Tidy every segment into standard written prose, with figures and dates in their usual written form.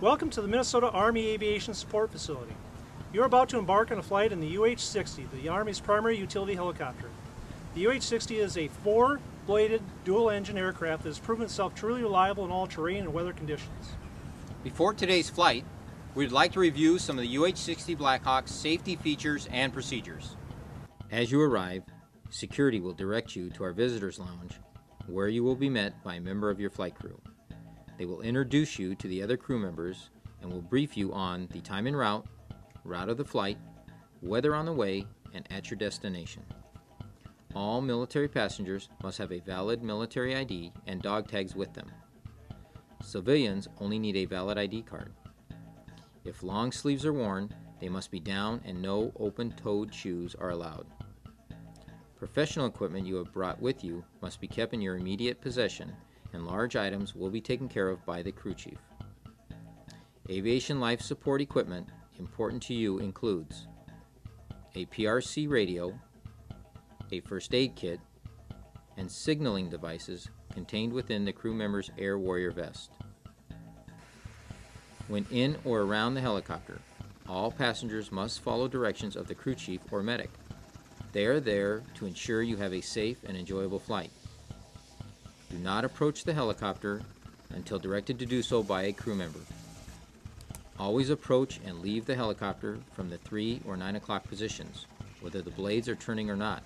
Welcome to the Minnesota Army Aviation Support Facility. You're about to embark on a flight in the UH-60, the Army's primary utility helicopter. The UH-60 is a four-bladed, dual-engine aircraft that has proven itself truly reliable in all terrain and weather conditions. Before today's flight, we'd like to review some of the UH-60 Blackhawk's safety features and procedures. As you arrive, security will direct you to our visitors lounge, where you will be met by a member of your flight crew. They will introduce you to the other crew members and will brief you on the time en route, route of the flight, weather on the way, and at your destination. All military passengers must have a valid military ID and dog tags with them. Civilians only need a valid ID card. If long sleeves are worn, they must be down and no open-toed shoes are allowed. Professional equipment you have brought with you must be kept in your immediate possession, and large items will be taken care of by the crew chief. Aviation life support equipment important to you includes a PRC radio, a first aid kit, and signaling devices contained within the crew member's Air Warrior vest. When in or around the helicopter, all passengers must follow directions of the crew chief or medic. They are there to ensure you have a safe and enjoyable flight. Do not approach the helicopter until directed to do so by a crew member. Always approach and leave the helicopter from the 3 or 9 o'clock positions, whether the blades are turning or not.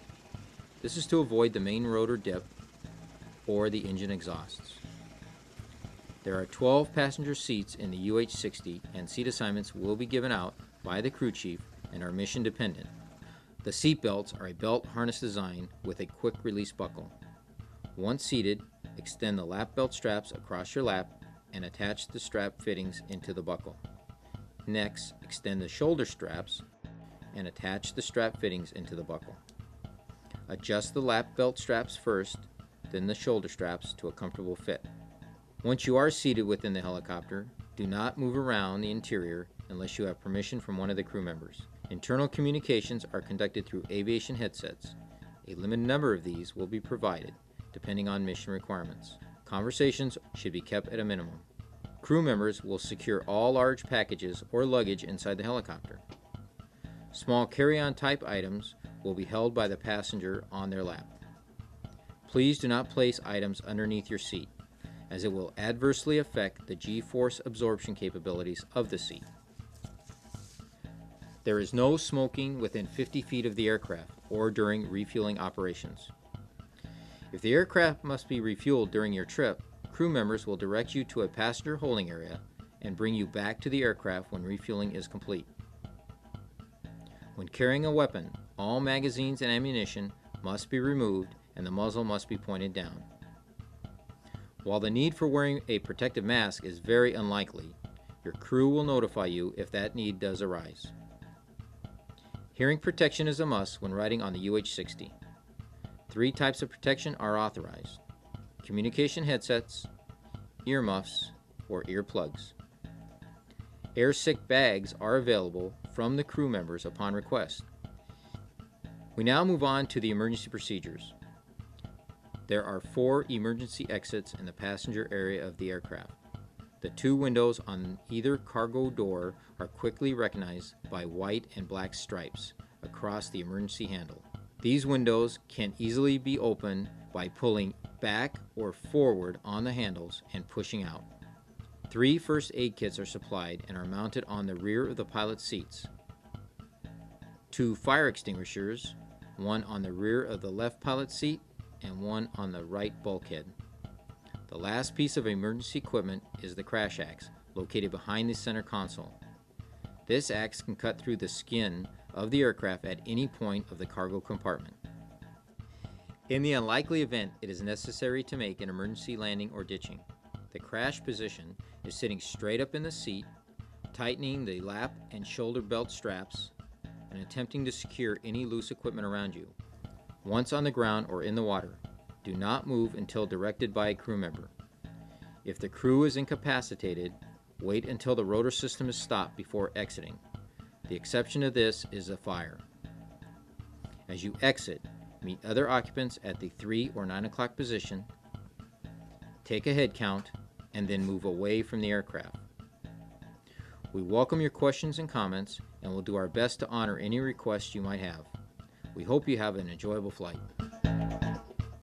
This is to avoid the main rotor dip or the engine exhausts. There are 12 passenger seats in the UH-60, and seat assignments will be given out by the crew chief and are mission dependent. The seat belts are a belt harness design with a quick release buckle. Once seated, extend the lap belt straps across your lap and attach the strap fittings into the buckle. Next, extend the shoulder straps and attach the strap fittings into the buckle. Adjust the lap belt straps first, then the shoulder straps to a comfortable fit. Once you are seated within the helicopter, do not move around the interior unless you have permission from one of the crew members. Internal communications are conducted through aviation headsets. A limited number of these will be provided, depending on mission requirements. Conversations should be kept at a minimum. Crew members will secure all large packages or luggage inside the helicopter. Small carry-on type items will be held by the passenger on their lap. Please do not place items underneath your seat, as it will adversely affect the G-force absorption capabilities of the seat. There is no smoking within 50 feet of the aircraft or during refueling operations. If the aircraft must be refueled during your trip, crew members will direct you to a passenger holding area and bring you back to the aircraft when refueling is complete. When carrying a weapon, all magazines and ammunition must be removed and the muzzle must be pointed down. While the need for wearing a protective mask is very unlikely, your crew will notify you if that need does arise. Hearing protection is a must when riding on the UH-60. 3 types of protection are authorized: communication headsets, earmuffs, or earplugs. Air-sick bags are available from the crew members upon request. We now move on to the emergency procedures. There are 4 emergency exits in the passenger area of the aircraft. The 2 windows on either cargo door are quickly recognized by white and black stripes across the emergency handle. These windows can easily be opened by pulling back or forward on the handles and pushing out. 3 first aid kits are supplied and are mounted on the rear of the pilot's seats. 2 fire extinguishers, one on the rear of the left pilot's seat and one on the right bulkhead. The last piece of emergency equipment is the crash axe, located behind the center console. This axe can cut through the skin of the aircraft at any point of the cargo compartment. In the unlikely event it is necessary to make an emergency landing or ditching, the crash position is sitting straight up in the seat, tightening the lap and shoulder belt straps, and attempting to secure any loose equipment around you. Once on the ground or in the water, do not move until directed by a crew member. If the crew is incapacitated, wait until the rotor system is stopped before exiting. The exception to this is a fire. As you exit, meet other occupants at the 3 or 9 o'clock position, take a head count, and then move away from the aircraft. We welcome your questions and comments, and we'll do our best to honor any requests you might have. We hope you have an enjoyable flight.